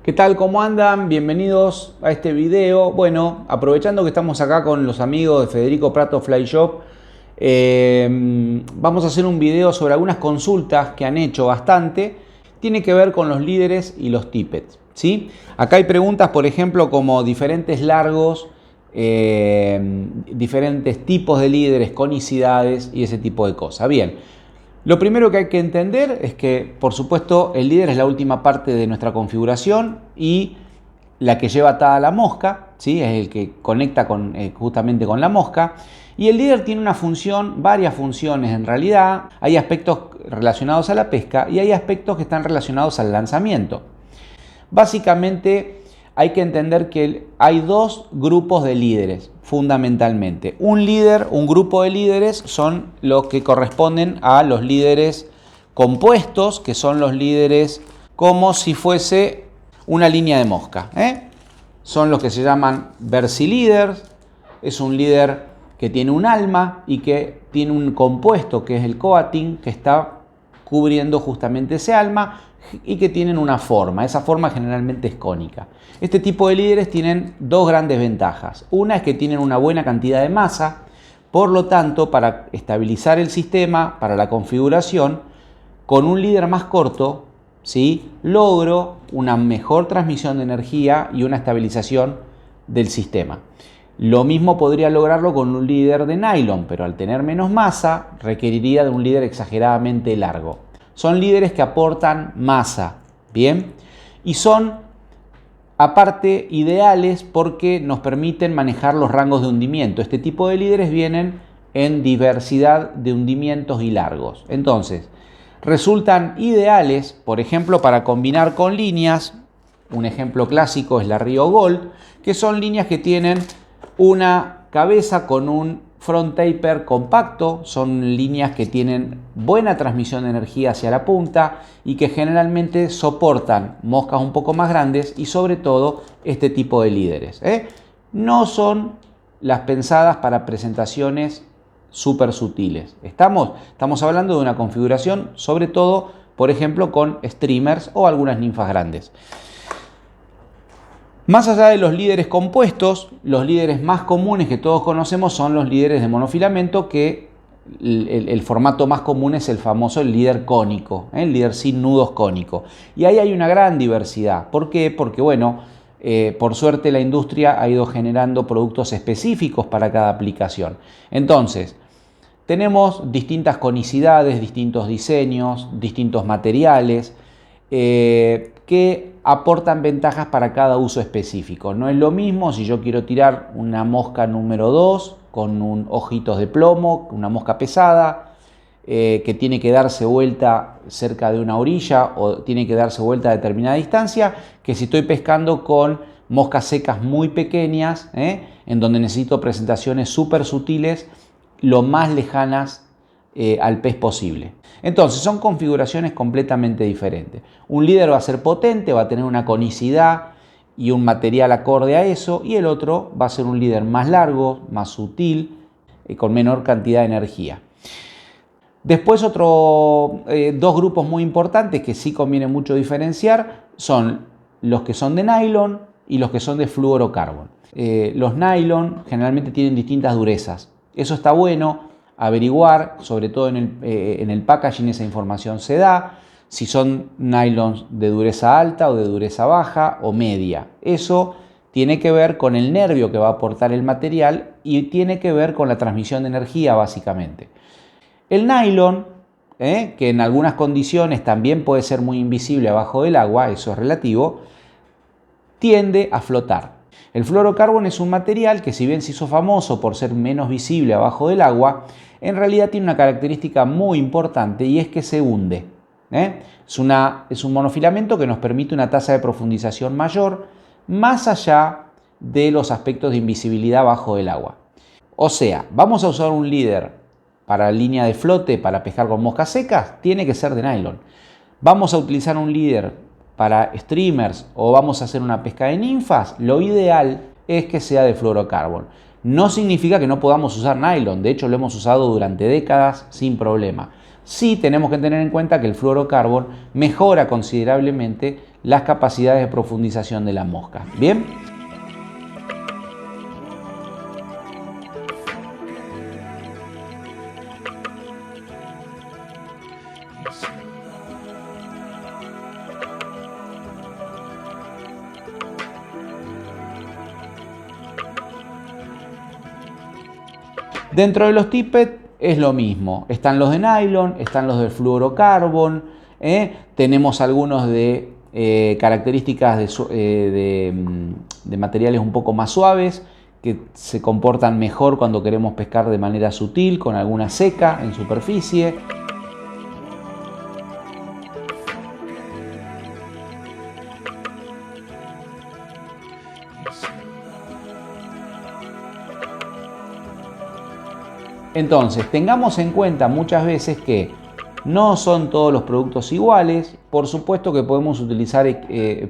¿Qué tal? ¿Cómo andan? Bienvenidos a este video. Bueno, aprovechando que estamos acá con los amigos de Federico Prato Fly Shop, vamos a hacer un video sobre algunas consultas que han hecho bastante. Tiene que ver con los líderes y los tippets, ¿sí? Acá hay preguntas, por ejemplo, como diferentes largos, diferentes tipos de líderes, conicidades y ese tipo de cosas. Bien. Lo primero que hay que entender es que, por supuesto, el líder es la última parte de nuestra configuración y la que lleva atada la mosca, ¿sí? Es el que conecta justamente con la mosca. Y el líder tiene una función, varias funciones en realidad. Hay aspectos relacionados a la pesca y hay aspectos que están relacionados al lanzamiento. Básicamente hay que entender que hay dos grupos de líderes, fundamentalmente. Un grupo de líderes son los que corresponden a los líderes compuestos, que son los líderes como si fuese una línea de mosca. Son los que se llaman versileaders. Es un líder que tiene un alma y que tiene un compuesto que es el coating, que está cubriendo justamente ese alma y que tienen una forma. Esa forma generalmente es cónica. Este tipo de líderes tienen dos grandes ventajas. Una es que tienen una buena cantidad de masa, por lo tanto, para estabilizar el sistema, para la configuración, con un líder más corto, ¿sí?, logro una mejor transmisión de energía y una estabilización del sistema. Lo mismo podría lograrlo con un líder de nylon, pero al tener menos masa requeriría de un líder exageradamente largo. Son líderes que aportan masa, ¿bien? Y son, aparte, ideales porque nos permiten manejar los rangos de hundimiento. Este tipo de líderes vienen en diversidad de hundimientos y largos. Entonces, resultan ideales, por ejemplo, para combinar con líneas. Un ejemplo clásico es la Rio Gold, que son líneas que tienen una cabeza con un front taper compacto, son líneas que tienen buena transmisión de energía hacia la punta y que generalmente soportan moscas un poco más grandes y sobre todo este tipo de líderes. No son las pensadas para presentaciones súper sutiles. Estamos hablando de una configuración sobre todo, por ejemplo, con streamers o algunas ninfas grandes. Más allá de los líderes compuestos, los líderes más comunes que todos conocemos son los líderes de monofilamento, que el formato más común es el famoso líder cónico, el líder sin nudos cónico. Y ahí hay una gran diversidad. ¿Por qué? Porque, bueno, por suerte la industria ha ido generando productos específicos para cada aplicación. Entonces, tenemos distintas conicidades, distintos diseños, distintos materiales que aportan ventajas para cada uso específico. No es lo mismo si yo quiero tirar una mosca número 2 con ojitos de plomo, una mosca pesada, que tiene que darse vuelta cerca de una orilla o tiene que darse vuelta a determinada distancia, que si estoy pescando con moscas secas muy pequeñas, en donde necesito presentaciones súper sutiles, lo más lejanas al pez posible. Entonces son configuraciones completamente diferentes. Un líder va a ser potente, va a tener una conicidad y un material acorde a eso, y el otro va a ser un líder más largo, más sutil, con menor cantidad de energía. Después dos grupos muy importantes que sí conviene mucho diferenciar son los que son de nylon y los que son de fluorocarbon. Los nylon generalmente tienen distintas durezas. Eso está bueno averiguar, sobre todo en el packaging esa información se da, si son nylons de dureza alta o de dureza baja o media. Eso tiene que ver con el nervio que va a aportar el material y tiene que ver con la transmisión de energía básicamente. El nylon, que en algunas condiciones también puede ser muy invisible abajo del agua, eso es relativo, tiende a flotar. El fluorocarbon es un material que, si bien se hizo famoso por ser menos visible abajo del agua, en realidad tiene una característica muy importante y es que se hunde. Es un monofilamento que nos permite una tasa de profundización mayor, más allá de los aspectos de invisibilidad bajo del agua. O sea, vamos a usar un líder para línea de flote, para pescar con moscas secas, tiene que ser de nylon. Vamos a utilizar un líder para streamers o vamos a hacer una pesca de ninfas, lo ideal es que sea de fluorocarbon. No significa que no podamos usar nylon, de hecho lo hemos usado durante décadas sin problema. Sí tenemos que tener en cuenta que el fluorocarbon mejora considerablemente las capacidades de profundización de la mosca. ¿Bien? Dentro de los tippet es lo mismo. Están los de nylon, están los de fluorocarbon, tenemos algunos de características de materiales un poco más suaves que se comportan mejor cuando queremos pescar de manera sutil, con alguna seca en superficie. Entonces, tengamos en cuenta muchas veces que no son todos los productos iguales. Por supuesto que podemos utilizar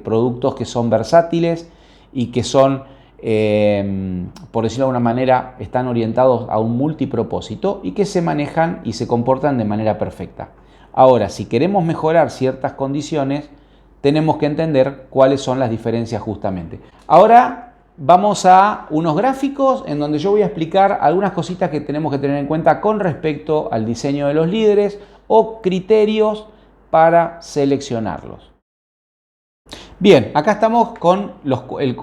productos que son versátiles y que son, por decirlo de alguna manera, están orientados a un multipropósito y que se manejan y se comportan de manera perfecta. Ahora, si queremos mejorar ciertas condiciones, tenemos que entender cuáles son las diferencias justamente. Ahora vamos a unos gráficos en donde yo voy a explicar algunas cositas que tenemos que tener en cuenta con respecto al diseño de los líderes o criterios para seleccionarlos. Bien, acá estamos con el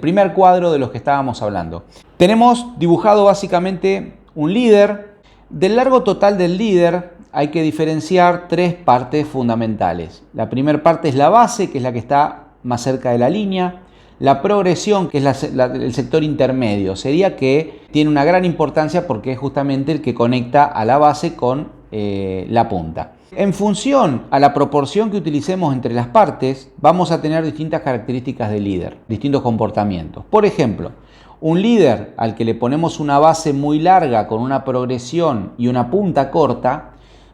primer cuadro de los que estábamos hablando. Tenemos dibujado básicamente un líder. Del largo total del líder hay que diferenciar tres partes fundamentales. La primera parte es la base, que es la que está más cerca de la línea. La progresión, que es el sector intermedio, sería que tiene una gran importancia porque es justamente el que conecta a la base con la punta. En función a la proporción que utilicemos entre las partes, vamos a tener distintas características de líder, distintos comportamientos. Por ejemplo, un líder al que le ponemos una base muy larga con una progresión y una punta corta,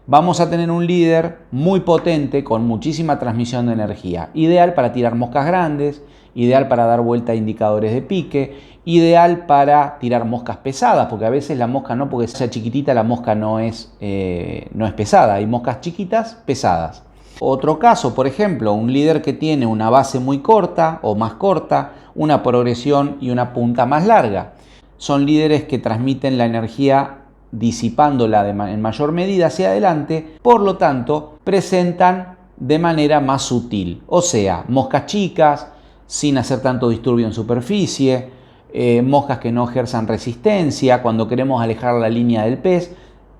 vamos a tener un líder muy potente con muchísima transmisión de energía, ideal para tirar moscas grandes, ideal para dar vuelta a indicadores de pique, ideal para tirar moscas pesadas, porque a veces la mosca no, porque sea chiquitita la mosca no es pesada, hay moscas chiquitas pesadas. Otro caso, por ejemplo, un líder que tiene una base muy corta o más corta, una progresión y una punta más larga. Son líderes que transmiten la energía disipándola en mayor medida hacia adelante, por lo tanto presentan de manera más sutil, o sea, moscas chicas, sin hacer tanto disturbio en superficie, moscas que no ejerzan resistencia cuando queremos alejar la línea del pez.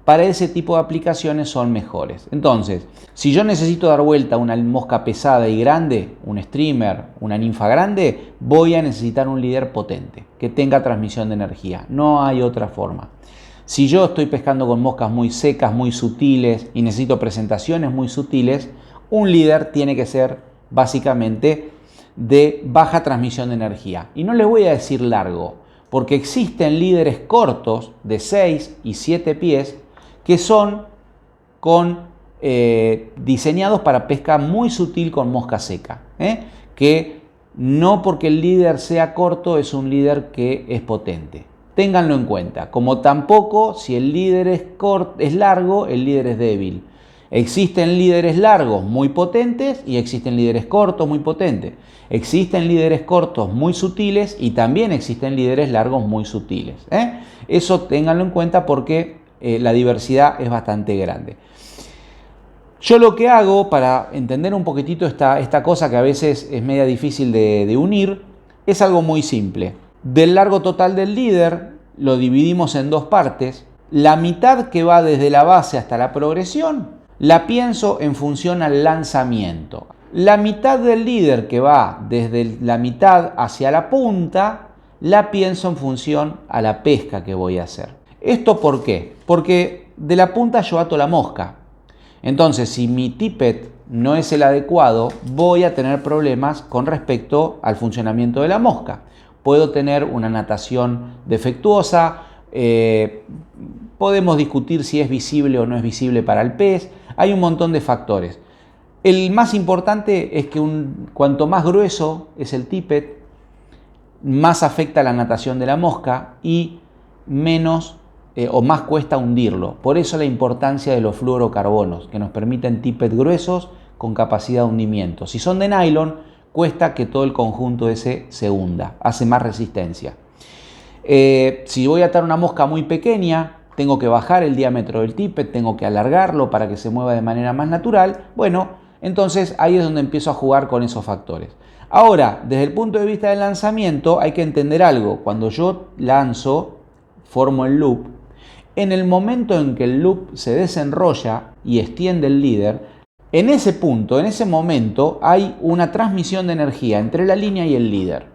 Para ese tipo de aplicaciones son mejores. Entonces, si yo necesito dar vuelta a una mosca pesada y grande, un streamer, una ninfa grande, voy a necesitar un líder potente, que tenga transmisión de energía. No hay otra forma. Si yo estoy pescando con moscas muy secas, muy sutiles y necesito presentaciones muy sutiles, un líder tiene que ser básicamente de baja transmisión de energía. Y no les voy a decir largo, porque existen líderes cortos de 6 y 7 pies que son diseñados para pesca muy sutil con mosca seca. Que no porque el líder sea corto es un líder que es potente. Ténganlo en cuenta. Como tampoco si el líder es largo, el líder es débil. Existen líderes largos muy potentes y existen líderes cortos muy potentes. Existen líderes cortos muy sutiles y también existen líderes largos muy sutiles. Eso ténganlo en cuenta porque la diversidad es bastante grande. Yo lo que hago para entender un poquitito esta cosa que a veces es media difícil de unir, es algo muy simple. Del largo total del líder lo dividimos en dos partes. La mitad que va desde la base hasta la progresión la pienso en función al lanzamiento. La mitad del líder que va desde la mitad hacia la punta la pienso en función a la pesca que voy a hacer. ¿Esto por qué? Porque de la punta yo ato la mosca. Entonces, si mi tippet no es el adecuado, voy a tener problemas con respecto al funcionamiento de la mosca. Puedo tener una natación defectuosa, podemos discutir si es visible o no es visible para el pez, hay un montón de factores. El más importante es que cuanto más grueso es el tippet, más afecta la natación de la mosca y menos o más cuesta hundirlo. Por eso la importancia de los fluorocarbonos, que nos permiten tippet gruesos con capacidad de hundimiento. Si son de nylon, cuesta que todo el conjunto ese se hunda, hace más resistencia. Si voy a atar una mosca muy pequeña, tengo que bajar el diámetro del tippet, tengo que alargarlo para que se mueva de manera más natural. Bueno, entonces ahí es donde empiezo a jugar con esos factores. Ahora, desde el punto de vista del lanzamiento, hay que entender algo. Cuando yo lanzo, formo el loop. En el momento en que el loop se desenrolla y extiende el líder, en ese punto, en ese momento, hay una transmisión de energía entre la línea y el líder.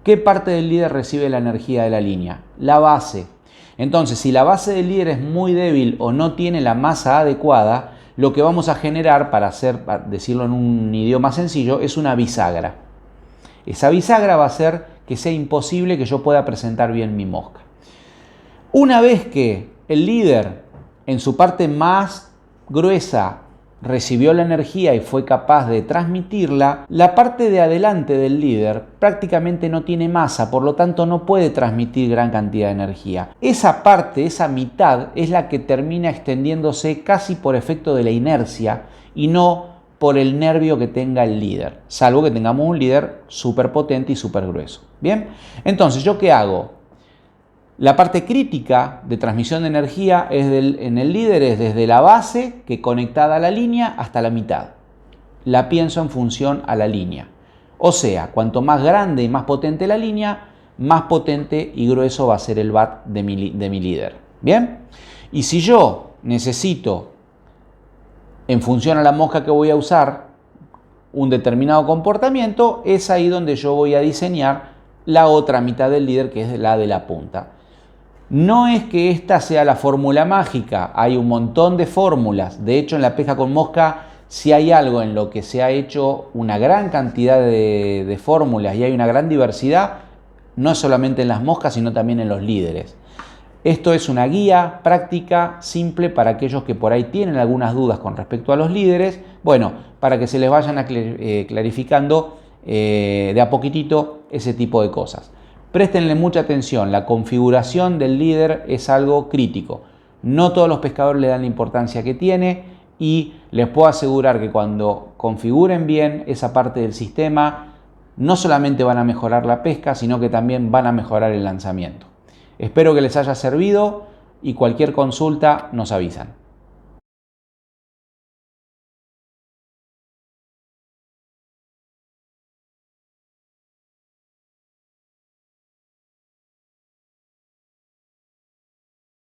¿Qué parte del líder recibe la energía de la línea? La base. Entonces, si la base del líder es muy débil o no tiene la masa adecuada, lo que vamos a generar, para decirlo en un idioma sencillo, es una bisagra. Esa bisagra va a hacer que sea imposible que yo pueda presentar bien mi mosca. Una vez que el líder, en su parte más gruesa, recibió la energía y fue capaz de transmitirla, la parte de adelante del líder prácticamente no tiene masa, por lo tanto no puede transmitir gran cantidad de energía. Esa parte, esa mitad, es la que termina extendiéndose casi por efecto de la inercia y no por el nervio que tenga el líder, salvo que tengamos un líder súper potente y súper grueso. Bien, entonces, ¿yo qué hago? La parte crítica de transmisión de energía en el líder es desde la base, que conectada a la línea, hasta la mitad. La pienso en función a la línea. O sea, cuanto más grande y más potente la línea, más potente y grueso va a ser el bat de mi líder. ¿Bien? Y si yo necesito, en función a la mosca que voy a usar, un determinado comportamiento, es ahí donde yo voy a diseñar la otra mitad del líder, que es la de la punta. No es que esta sea la fórmula mágica, hay un montón de fórmulas. De hecho, en la pesca con mosca, si hay algo en lo que se ha hecho una gran cantidad de fórmulas y hay una gran diversidad, no es solamente en las moscas, sino también en los líderes. Esto es una guía práctica, simple, para aquellos que por ahí tienen algunas dudas con respecto a los líderes. Bueno, para que se les vayan clarificando de a poquitito ese tipo de cosas. Préstenle mucha atención, la configuración del líder es algo crítico. No todos los pescadores le dan la importancia que tiene y les puedo asegurar que cuando configuren bien esa parte del sistema, no solamente van a mejorar la pesca, sino que también van a mejorar el lanzamiento. Espero que les haya servido y cualquier consulta nos avisan.